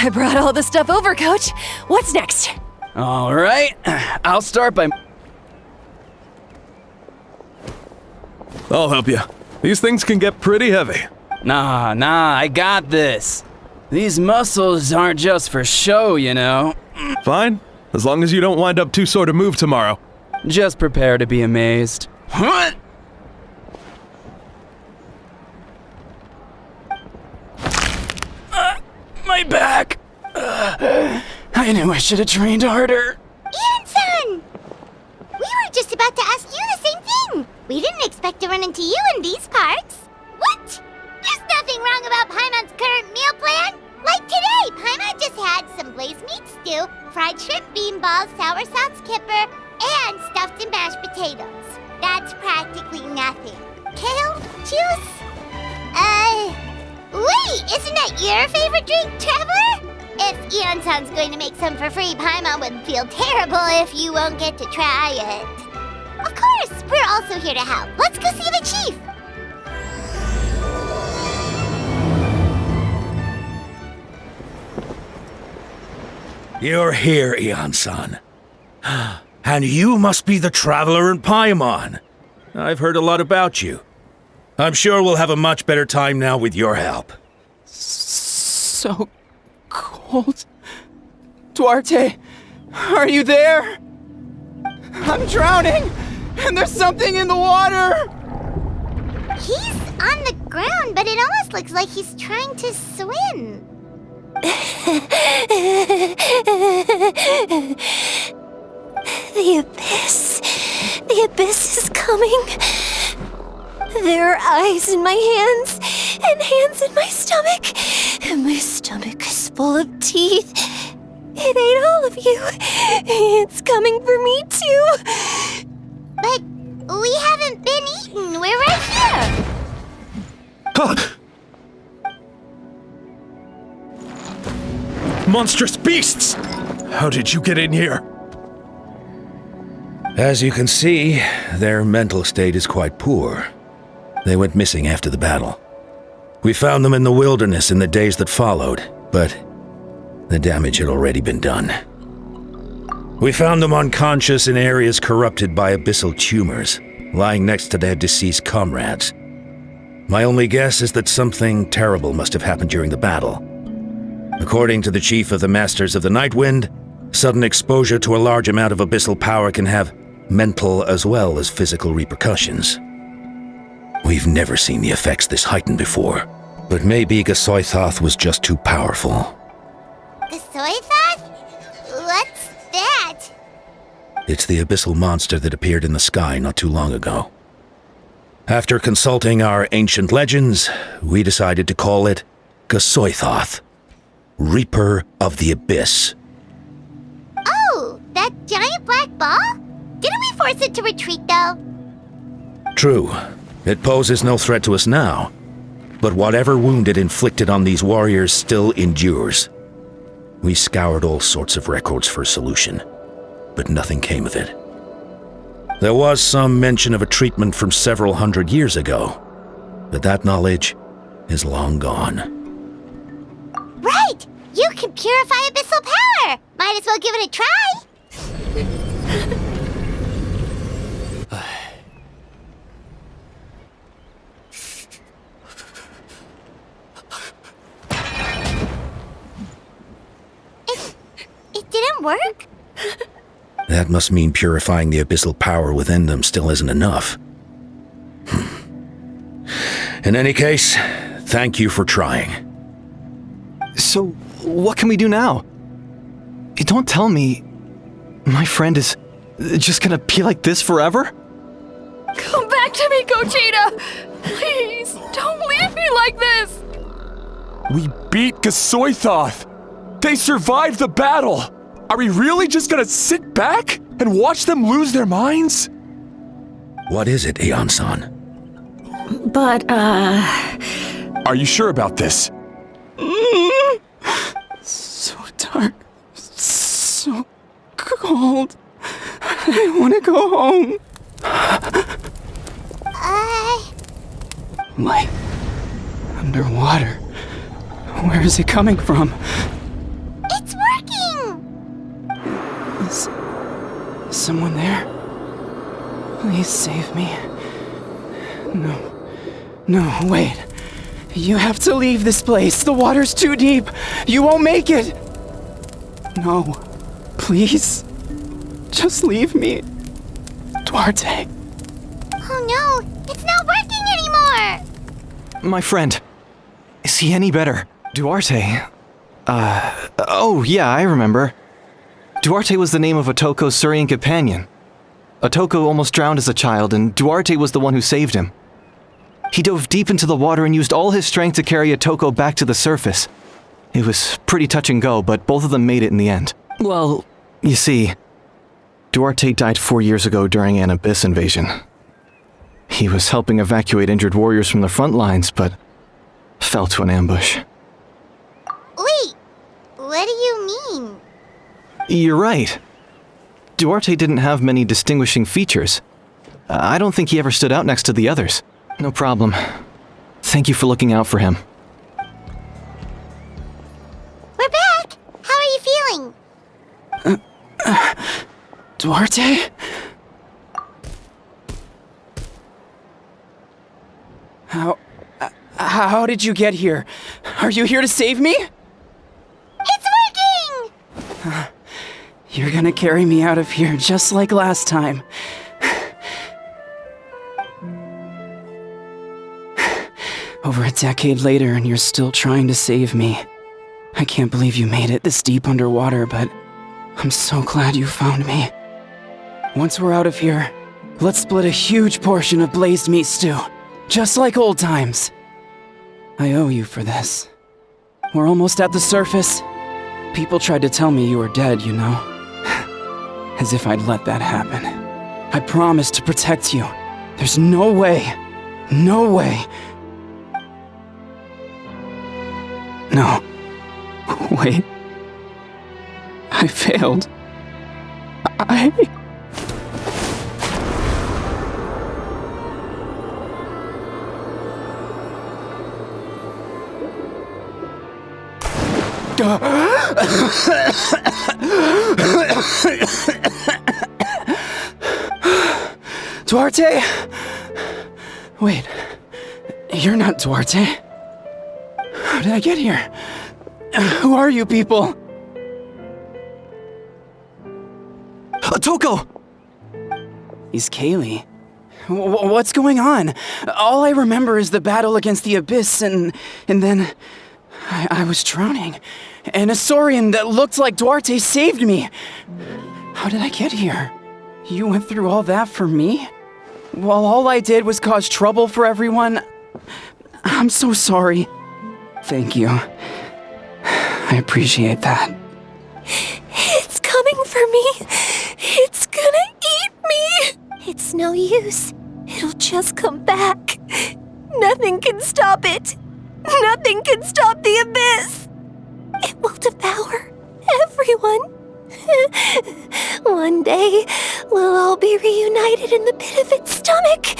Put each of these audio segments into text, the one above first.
I brought all the stuff over, Coach. What's next? All right, I'll start by... I'll help you. These things can get pretty heavy. Nah, I got this. These muscles aren't just for show, you know. Fine, as long as you don't wind up too sore to move tomorrow. Just prepare to be amazed. What? My back. I knew I should have trained harder. Ian-san! We were just about to ask you the same thing. We didn't expect to run into you in these parts. What? There's nothing wrong about Paimon's current meal plan. Like today, Paimon just had some glazed meat stew, fried shrimp bean balls, sour sauce kipper, and stuffed and mashed potatoes. That's practically nothing. Kale juice? Wait, isn't that your favorite drink, Traveler? If Ian-san's going to make some for free, Paimon would feel terrible if you won't get to try it. Of course, we're also here to help. Let's go see the chief. You're here, Ian-san. And you must be the Traveler in Paimon. I've heard a lot about you. I'm sure we'll have a much better time now with your help. So cold. Duarte, are you there? I'm drowning, and there's something in the water. He's on the ground, but it almost looks like he's trying to swim. The abyss. The abyss is coming. There are eyes in my hands, and hands in my stomach, and my stomach is full of teeth. It ate all of you. It's coming for me too. But we haven't been eaten. We're right here. Monstrous beasts! How did you get in here? As you can see, their mental state is quite poor. They went missing after the battle. We found them in the wilderness in the days that followed, but the damage had already been done. We found them unconscious in areas corrupted by abyssal tumors, lying next to their deceased comrades. My only guess is that something terrible must have happened during the battle. According to the chief of the Masters of the Nightwind, sudden exposure to a large amount of abyssal power can have mental as well as physical repercussions. We've never seen the effects this heightened before, but maybe Gasoithoth was just too powerful. Gasoithoth? What's that? It's the abyssal monster that appeared in the sky not too long ago. After consulting our ancient legends, we decided to call it Gasoithoth, Reaper of the Abyss. Oh, that giant black ball? Didn't we force it to retreat, though? True. It poses no threat to us now, but whatever wound it inflicted on these warriors still endures. We scoured all sorts of records for a solution, but nothing came of it. There was some mention of a treatment from several hundred years ago, but that knowledge is long gone. Right! You can purify abyssal power! Might as well give it a try! It didn't work? That must mean purifying the abyssal power within them still isn't enough. In any case, thank you for trying. So, what can we do now? Don't tell me my friend is just gonna be like this forever? Come back to me, Gogeta! Please, don't leave me like this! We beat Gasoithoth! They survived the battle! Are we really just gonna sit back and watch them lose their minds? What is it, Aeon-san? But, Are you sure about this? So dark, so cold. I want to go home. Light underwater. Where is it coming from? someone there? Please save me. No, wait. You have to leave this place. The water's too deep. You won't make it. No, please. Just leave me. Duarte. Oh no, it's not working anymore! My friend. Is he any better? Duarte. Oh yeah, I remember. Duarte was the name of Otoko's Surian companion. Otoko almost drowned as a child, and Duarte was the one who saved him. He dove deep into the water and used all his strength to carry Otoko back to the surface. It was pretty touch and go, but both of them made it in the end. Well, you see, Duarte died 4 years ago during an Abyss invasion. He was helping evacuate injured warriors from the front lines, but fell to an ambush. Wait, what do you mean? You're right. Duarte didn't have many distinguishing features. I don't think he ever stood out next to the others. No problem. Thank you for looking out for him. We're back! How are you feeling? Duarte? How did you get here? Are you here to save me? It's working! You're gonna carry me out of here just like last time. Over a decade later, and you're still trying to save me. I can't believe you made it this deep underwater, but I'm so glad you found me. Once we're out of here, let's split a huge portion of blazed meat stew, just like old times. I owe you for this. We're almost at the surface. People tried to tell me you were dead, you know. As if I'd let that happen. I promised to protect you. There's no way. No. Wait. I failed. Duarte? Wait. You're not Duarte. How did I get here? Who are you people? Otoko! He's Kaylee. What's going on? All I remember is the battle against the Abyss, and then I was drowning. And a Saurian that looked like Duarte saved me. How did I get here? You went through all that for me? While all I did was cause trouble for everyone? I'm so sorry. Thank you. I appreciate that. It's coming for me. It's gonna eat me. It's no use. It'll just come back. Nothing can stop it. Nothing can stop the Abyss. It will devour everyone. One day, we'll all be reunited in the pit of its stomach.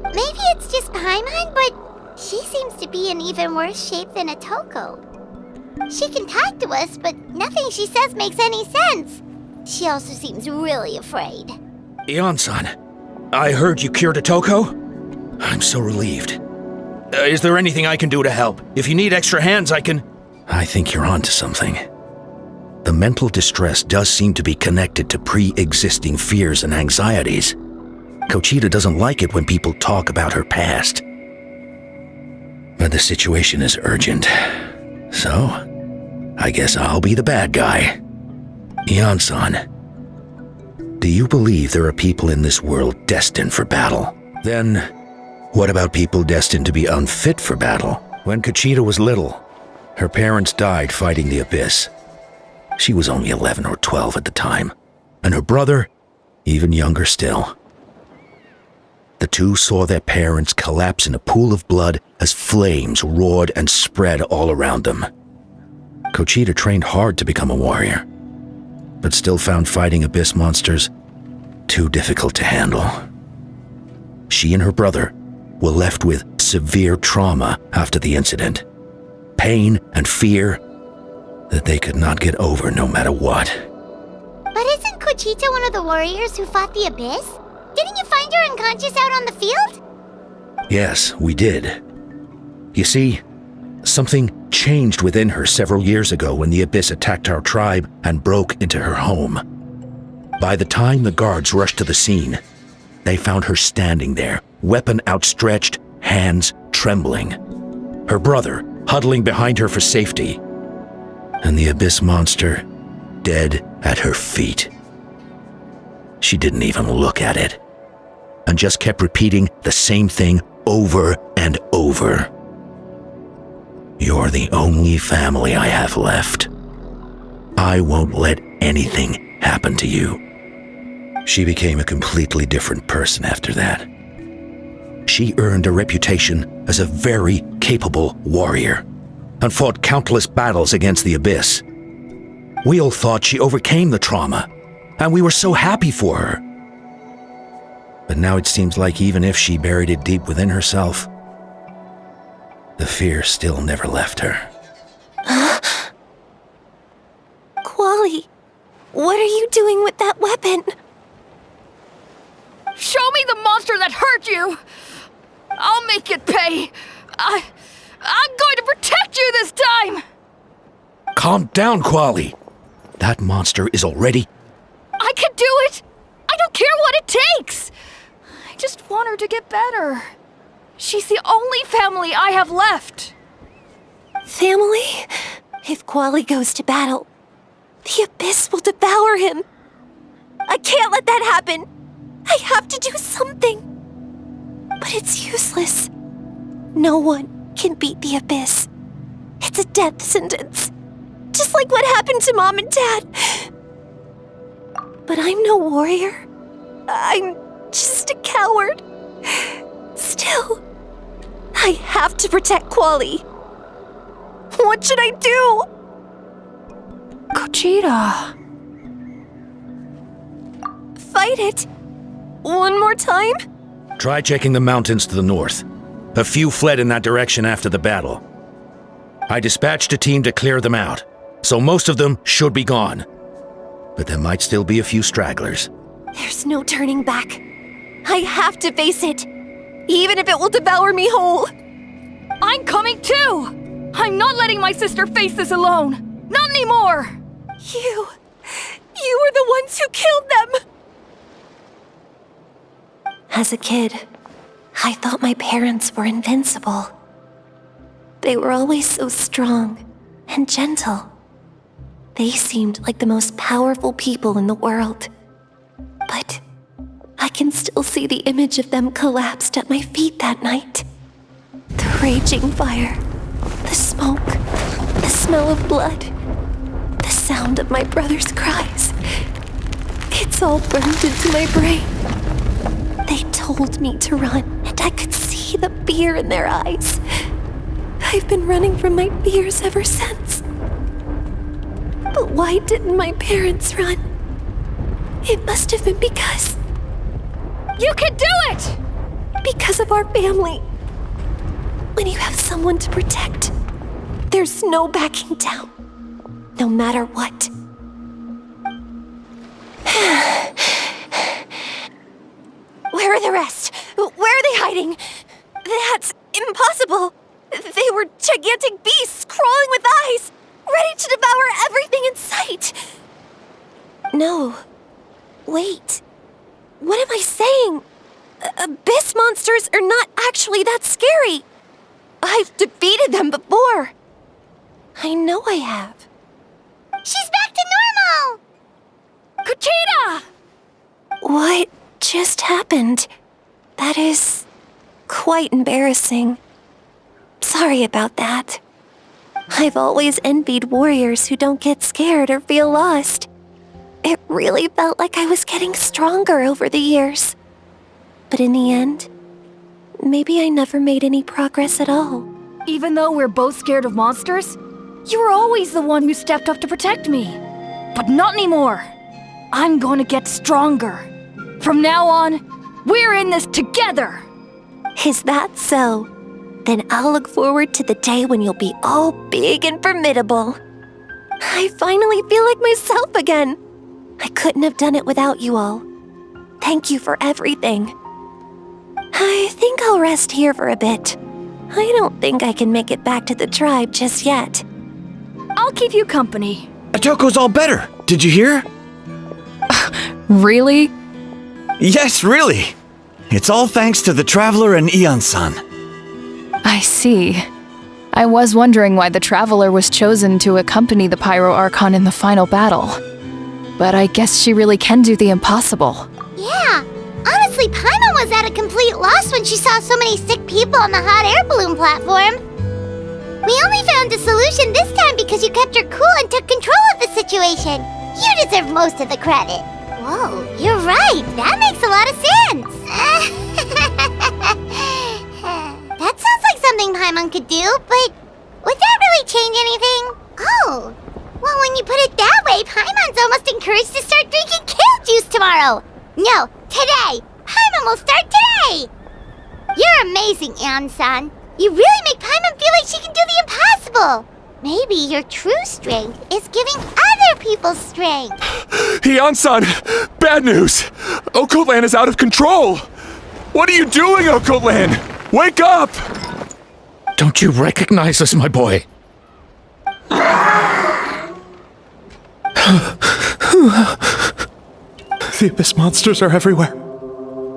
Maybe it's just Paimon, but she seems to be in even worse shape than Otoko. She can talk to us, but nothing she says makes any sense. She also seems really afraid. Ion-san, I heard you cured Otoko? I'm so relieved. Is there anything I can do to help? If you need extra hands, I can... I think you're onto something. The mental distress does seem to be connected to pre-existing fears and anxieties. Kochita doesn't like it when people talk about her past. But the situation is urgent. So, I guess I'll be the bad guy. Ion-san, do you believe there are people in this world destined for battle? Then, what about people destined to be unfit for battle? When Kochita was little, her parents died fighting the Abyss. She was only 11 or 12 at the time, and her brother, even younger still. The two saw their parents collapse in a pool of blood as flames roared and spread all around them. Kochita trained hard to become a warrior, but still found fighting Abyss monsters too difficult to handle. She and her brother were left with severe trauma after the incident, pain and fear that they could not get over no matter what. But isn't Kuchita one of the warriors who fought the Abyss? Didn't you find her unconscious out on the field? Yes, we did. You see, something changed within her several years ago when the Abyss attacked our tribe and broke into her home. By the time the guards rushed to the scene, they found her standing there, weapon outstretched, hands trembling. Her brother huddling behind her for safety, and the Abyss monster dead at her feet. She didn't even look at it, and just kept repeating the same thing over and over. You're the only family I have left. I won't let anything happen to you. She became a completely different person after that. She earned a reputation as a very capable warrior and fought countless battles against the Abyss. We all thought she overcame the trauma, and we were so happy for her. But now it seems like even if she buried it deep within herself, the fear still never left her. Quali, what are you doing with that weapon? Show me the monster that hurt you! I'll make it pay! I'm going to protect you this time! Calm down, Quali. That monster is already... I can do it! I don't care what it takes! I just want her to get better. She's the only family I have left. Family? If Quali goes to battle, the Abyss will devour him. I can't let that happen. I have to do something. But it's useless. No one can beat the Abyss. It's a death sentence. Just like what happened to Mom and Dad. But I'm no warrior. I'm just a coward. Still, I have to protect Quali. What should I do? Kuchita. Fight it. One more time? Try checking the mountains to the north. A few fled in that direction after the battle. I dispatched a team to clear them out, so most of them should be gone. But there might still be a few stragglers. There's no turning back. I have to face it, even if it will devour me whole. I'm coming too! I'm not letting my sister face this alone! Not anymore! You were the ones who killed them! As a kid, I thought my parents were invincible. They were always so strong and gentle. They seemed like the most powerful people in the world. But I can still see the image of them collapsed at my feet that night. The raging fire, the smoke, the smell of blood, the sound of my brother's cries. It's all burned into my brain. They told me to run, and I could see the fear in their eyes. I've been running from my fears ever since. But why didn't my parents run? It must have been because... You can do it! Because of our family. When you have someone to protect, there's no backing down, no matter what. Where are the rest? Where are they hiding? That's impossible. They were gigantic beasts crawling with eyes, ready to devour everything in sight. No. Wait. What am I saying? Abyss monsters are not actually that scary. I've defeated them before. I know I have. She's back to normal! Kuchita! What just happened? That is quite embarrassing. Sorry about that. I've always envied warriors who don't get scared or feel lost. It really felt like I was getting stronger over the years. But in the end, maybe I never made any progress at all. Even though we're both scared of monsters, you were always the one who stepped up to protect me. But not anymore. I'm going to get stronger. From now on, we're in this together. Is that so? Then I'll look forward to the day when you'll be all big and formidable. I finally feel like myself again. I couldn't have done it without you all. Thank you for everything. I think I'll rest here for a bit. I don't think I can make it back to the tribe just yet. I'll keep you company. Otoko's all better. Did you hear? Really? Yes, really. It's all thanks to the Traveler and Ian-san. I see. I was wondering why the Traveler was chosen to accompany the Pyro Archon in the final battle. But I guess she really can do the impossible. Yeah. Honestly, Paimon was at a complete loss when she saw so many sick people on the hot air balloon platform. We only found a solution this time because you kept your cool and took control of the situation. You deserve most of the credit. Whoa, you're right. That makes a lot of sense. That sounds like something Paimon could do, but would that really change anything? Oh, well, when you put it that way, Paimon's almost encouraged to start drinking kale juice tomorrow. No, today. Paimon will start today. You're amazing, Ann-san. You really make Paimon feel like she can do the impossible. Maybe your true strength is giving other people strength. Ian-san, bad news! Okoland is out of control! What are you doing, Okoland? Wake up! Don't you recognize us, my boy? The Abyss monsters are everywhere.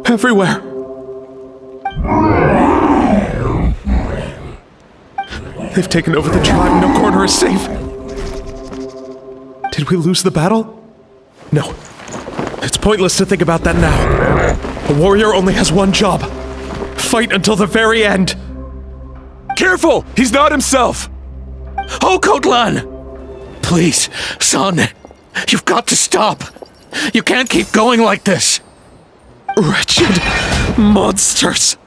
Everywhere. They've taken over the tribe. No corner is safe. Did we lose the battle? No. It's pointless to think about that now. A warrior only has one job. Fight until the very end. Careful! He's not himself! Okotlan! Please, son. You've got to stop. You can't keep going like this. Wretched monsters!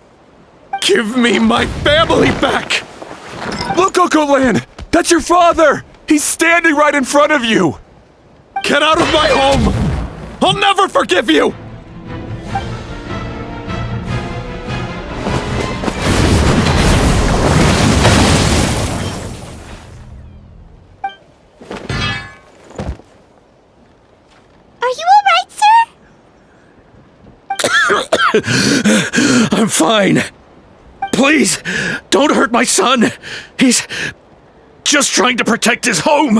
Give me my family back! Look, Okoland! That's your father! He's standing right in front of you! Get out of my home! I'll never forgive you! Are you alright, sir? I'm fine. Please, don't hurt my son. He's just trying to protect his home.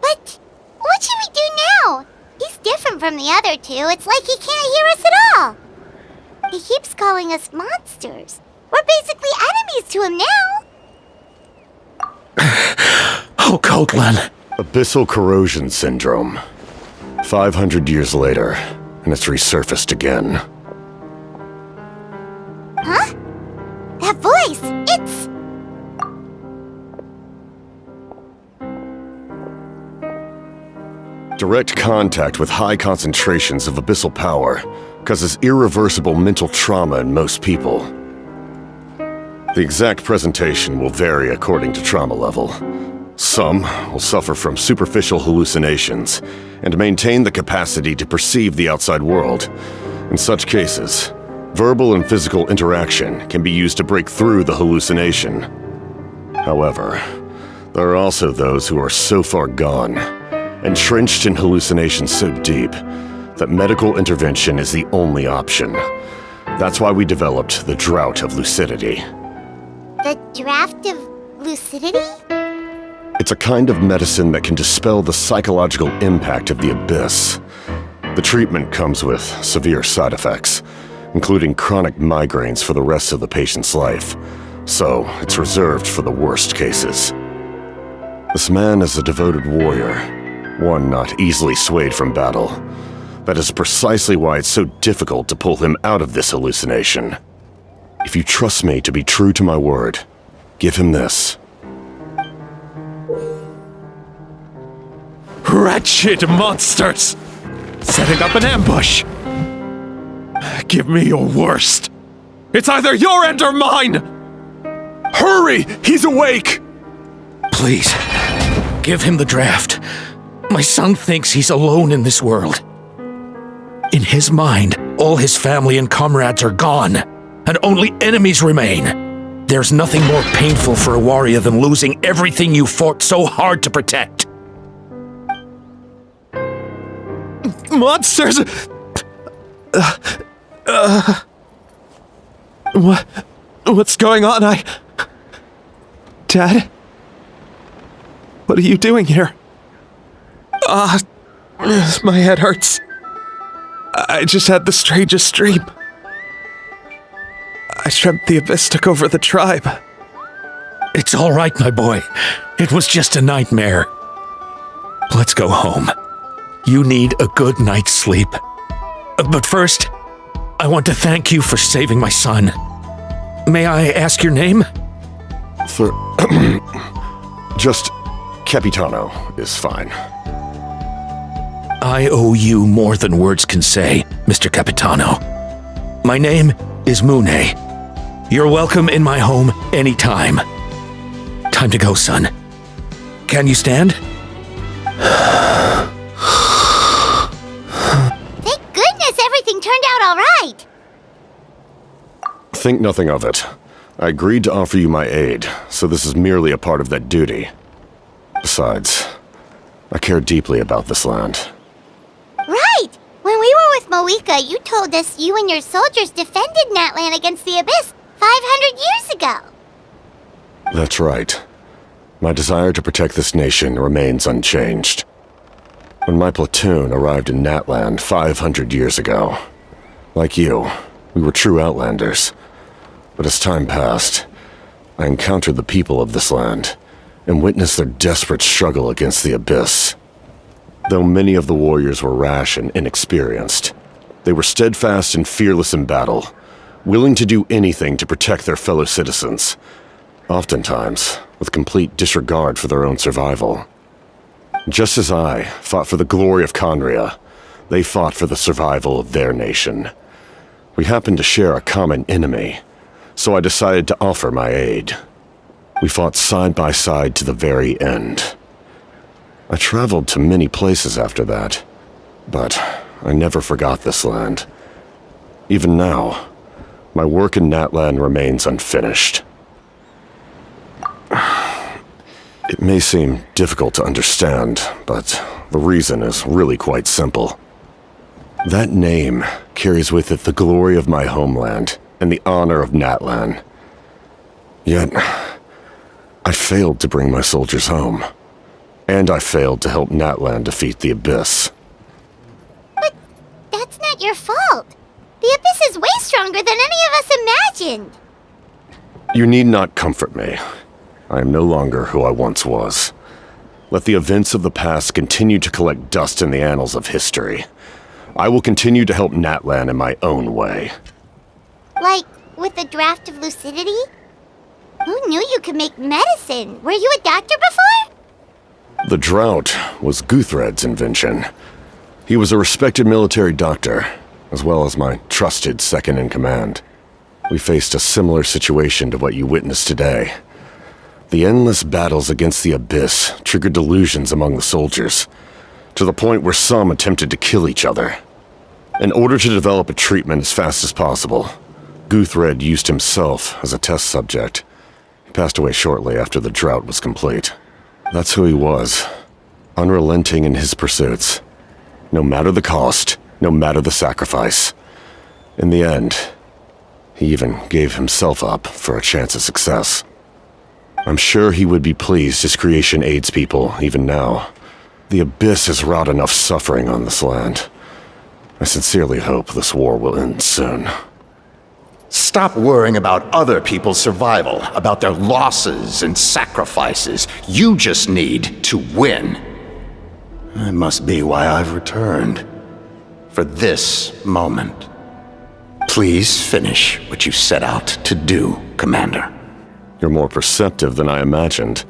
But what should we do now? He's different from the other two. It's like he can't hear us at all. He keeps calling us monsters. We're basically enemies to him now. Oh, Kotlan. Abyssal corrosion syndrome. 500 years later, and it's resurfaced again. Huh? That voice! It's... Direct contact with high concentrations of abyssal power causes irreversible mental trauma in most people. The exact presentation will vary according to trauma level. Some will suffer from superficial hallucinations and maintain the capacity to perceive the outside world. In such cases, verbal and physical interaction can be used to break through the hallucination. However, there are also those who are so far gone, entrenched in hallucinations so deep, that medical intervention is the only option. That's why we developed the Drought of Lucidity. The Draft of Lucidity? It's a kind of medicine that can dispel the psychological impact of the abyss. The treatment comes with severe side effects, including chronic migraines for the rest of the patient's life, so it's reserved for the worst cases. This man is a devoted warrior, one not easily swayed from battle. That is precisely why it's so difficult to pull him out of this hallucination. If you trust me to be true to my word, give him this. Wretched monsters! Setting up an ambush! Give me your worst! It's either your end or mine! Hurry! He's awake! Please, give him the draft. My son thinks he's alone in this world. In his mind, all his family and comrades are gone, and only enemies remain. There's nothing more painful for a warrior than losing everything you fought so hard to protect. monsters! What's going on? Dad? What are you doing here? My head hurts. I just had the strangest dream. I dreamt the Abyss took over the tribe. It's all right, my boy. It was just a nightmare. Let's go home. You need a good night's sleep. But first, I want to thank you for saving my son. May I ask your name? Just Capitano is fine. I owe you more than words can say, Mr. Capitano. My name is Mune. You're welcome in my home anytime. Time to go, son. Can you stand? Thank goodness everything turned out all right. Think nothing of it. I agreed to offer you my aid, so this is merely a part of that duty. Besides, I care deeply about this land. Right! When we were with Moika, you told us you and your soldiers defended Natlan against the Abyss 500 years ago. That's right. My desire to protect this nation remains unchanged. When my platoon arrived in Natlan 500 years ago, like you, we were true outlanders. But as time passed, I encountered the people of this land and witnessed their desperate struggle against the Abyss. Though many of the warriors were rash and inexperienced, they were steadfast and fearless in battle, willing to do anything to protect their fellow citizens, oftentimes with complete disregard for their own survival. Just as I fought for the glory of Conria, they fought for the survival of their nation. We happened to share a common enemy, so I decided to offer my aid. We fought side by side to the very end. I traveled to many places after that, but I never forgot this land. Even now, my work in Natlan remains unfinished. It may seem difficult to understand, but the reason is really quite simple. That name carries with it the glory of my homeland and the honor of Natlan. Yet, I failed to bring my soldiers home. And I failed to help Natlan defeat the Abyss. But that's not your fault. The Abyss is way stronger than any of us imagined. You need not comfort me. I am no longer who I once was. Let the events of the past continue to collect dust in the annals of history. I will continue to help Natlan in my own way. Like, with the draft of lucidity? Who knew you could make medicine? Were you a doctor before? The drought was Guthred's invention. He was a respected military doctor, as well as my trusted second-in-command. We faced a similar situation to what you witnessed today. The endless battles against the Abyss triggered delusions among the soldiers, to the point where some attempted to kill each other. In order to develop a treatment as fast as possible, Guthred used himself as a test subject. He passed away shortly after the drought was complete. That's who he was, unrelenting in his pursuits. No matter the cost, no matter the sacrifice. In the end, he even gave himself up for a chance at success. I'm sure he would be pleased his creation aids people even now. The Abyss has wrought enough suffering on this land. I sincerely hope this war will end soon. Stop worrying about other people's survival, about their losses and sacrifices. You just need to win. That must be why I've returned. For this moment. Please finish what you set out to do, Commander. You're more perceptive than I imagined.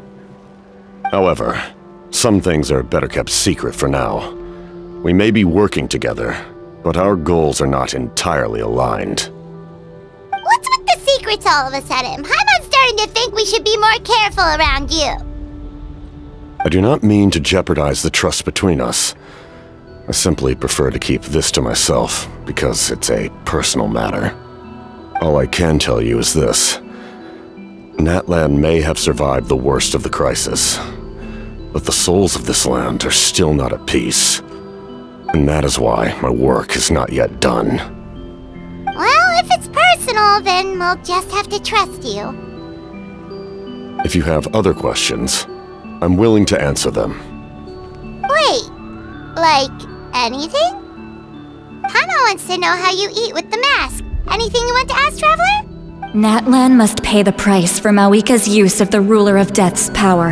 However, some things are better kept secret for now. We may be working together, but our goals are not entirely aligned. What's with the secrets all of a sudden? I'm starting to think we should be more careful around you. I do not mean to jeopardize the trust between us. I simply prefer to keep this to myself, because it's a personal matter. All I can tell you is this. Natlan may have survived the worst of the crisis, but the souls of this land are still not at peace. And that is why my work is not yet done. Well, if it's personal, then we'll just have to trust you. If you have other questions, I'm willing to answer them. Wait, like anything? Paimon wants to know how you eat with the mask. Anything you want to ask, Traveler? Natlan must pay the price for Mawika's use of the Ruler of Death's power.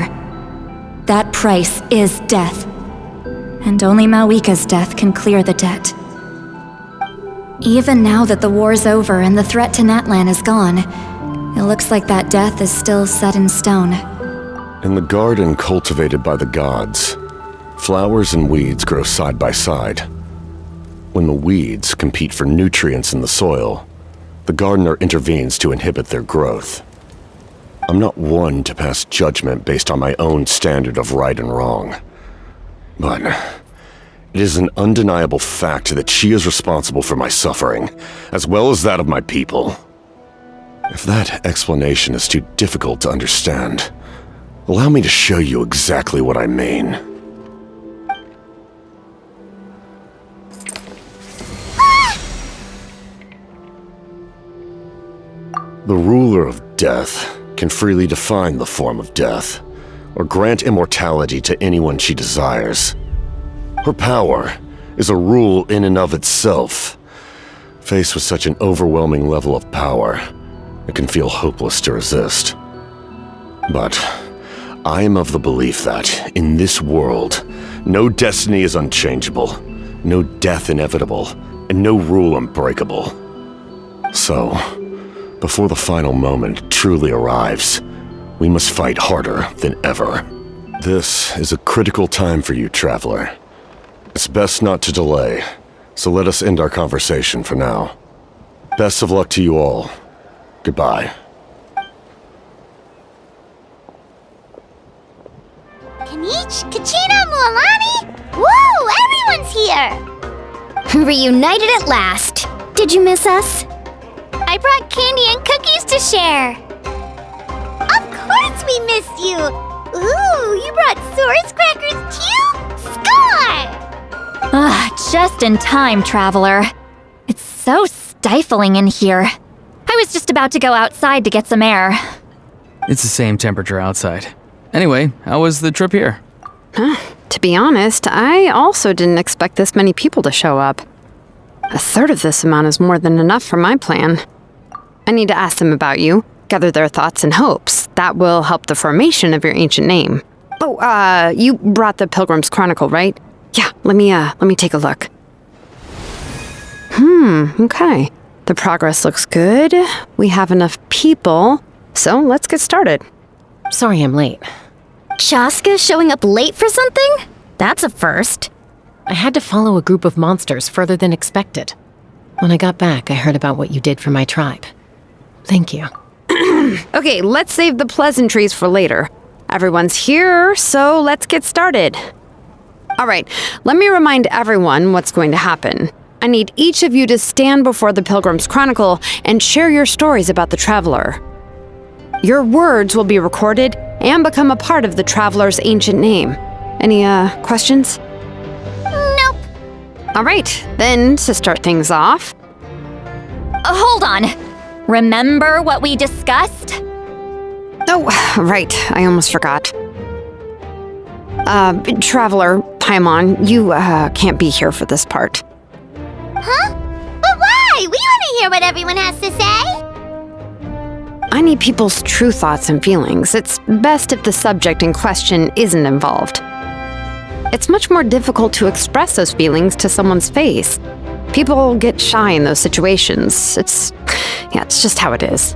That price is death. And only Mawika's death can clear the debt. Even now that the war's over and the threat to Natlan is gone, it looks like that death is still set in stone. In the garden cultivated by the gods, flowers and weeds grow side by side. When the weeds compete for nutrients in the soil, the gardener intervenes to inhibit their growth. I'm not one to pass judgment based on my own standard of right and wrong. But it is an undeniable fact that she is responsible for my suffering, as well as that of my people. If that explanation is too difficult to understand, allow me to show you exactly what I mean. The ruler of death can freely define the form of death, or grant immortality to anyone she desires. Her power is a rule in and of itself. Faced with such an overwhelming level of power, it can feel hopeless to resist. But I am of the belief that, in this world, no destiny is unchangeable, no death inevitable, and no rule unbreakable. So, before the final moment truly arrives, we must fight harder than ever. This is a critical time for you, Traveler. It's best not to delay, so let us end our conversation for now. Best of luck to you all. Goodbye. Kanich, Kachina, Mualani? Woo! Everyone's here! Reunited at last. Did you miss us? I brought candy and cookies to share. Of course we missed you! Ooh, you brought Source crackers too? Score! Just in time, Traveler. It's so stifling in here. I was just about to go outside to get some air. It's the same temperature outside. Anyway, how was the trip here? To be honest, I also didn't expect this many people to show up. A third of this amount is more than enough for my plan. I need to ask them about you, gather their thoughts and hopes. That will help the formation of your ancient name. Oh, you brought the Pilgrim's Chronicle, right? Yeah, let me take a look. Okay. The progress looks good. We have enough people, so let's get started. Sorry I'm late. Shaska showing up late for something? That's a first. I had to follow a group of monsters further than expected. When I got back, I heard about what you did for my tribe. Thank you. Okay, let's save the pleasantries for later. Everyone's here, so let's get started. All right, let me remind everyone what's going to happen. I need each of you to stand before the Pilgrim's Chronicle and share your stories about the Traveler. Your words will be recorded and become a part of the Traveler's ancient name. Any, questions? Nope. All right, then to start things off. Hold on. Remember what we discussed? Oh, right, I almost forgot. Traveler, Paimon, you, can't be here for this part. Huh? But why? We want to hear what everyone has to say. I need people's true thoughts and feelings. It's best if the subject in question isn't involved. It's much more difficult to express those feelings to someone's face. People get shy in those situations. It's just how it is.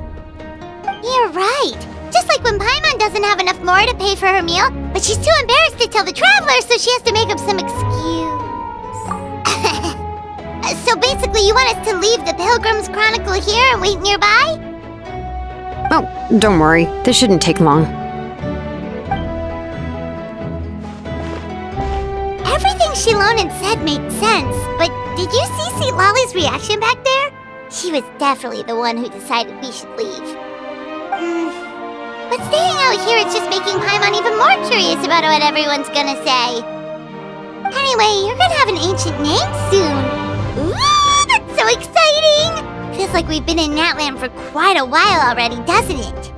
You're right. Just like when Paimon doesn't have enough more to pay for her meal, but she's too embarrassed to tell the Traveler, so she has to make up some excuse. So basically, you want us to leave the Pilgrim's Chronicle here and wait nearby? Oh, don't worry. This shouldn't take long. Everything Shilonen said made sense, but did you see St. Lolly's reaction back there? She was definitely the one who decided we should leave. But staying out here is just making Paimon even more curious about what everyone's gonna say. Anyway, you're gonna have an ancient name soon. Ooh, that's so exciting! Feels like we've been in Natland for quite a while already, doesn't it?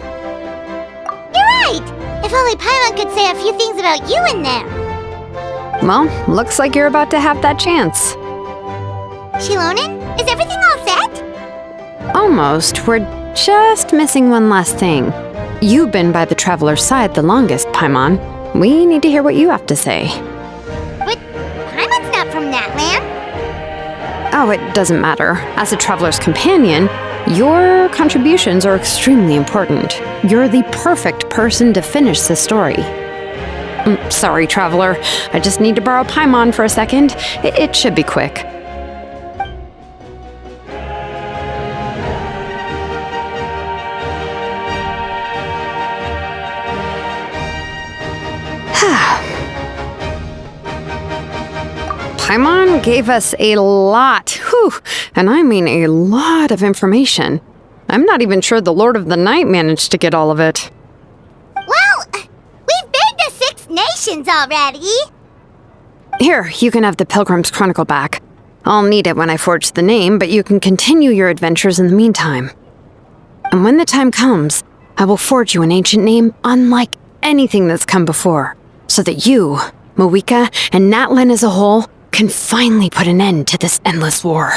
You're right! If only Paimon could say a few things about you in there. Well, looks like you're about to have that chance. Shilonen, is everything all set? Almost. We're just missing one last thing. You've been by the Traveler's side the longest, Paimon. We need to hear what you have to say. But Paimon's not from Natland. Oh, it doesn't matter. As a Traveler's companion, your contributions are extremely important. You're the perfect person to finish this story. Sorry, Traveler. I just need to borrow Paimon for a second. It should be quick. Paimon gave us a lot, and I mean a lot of information. I'm not even sure the Lord of the Night managed to get all of it. Well, we've been to 6 nations already. Here, you can have the Pilgrim's Chronicle back. I'll need it when I forge the name, but you can continue your adventures in the meantime. And when the time comes, I will forge you an ancient name unlike anything that's come before, so that you, Moeka, and Natlan as a whole can finally put an end to this endless war.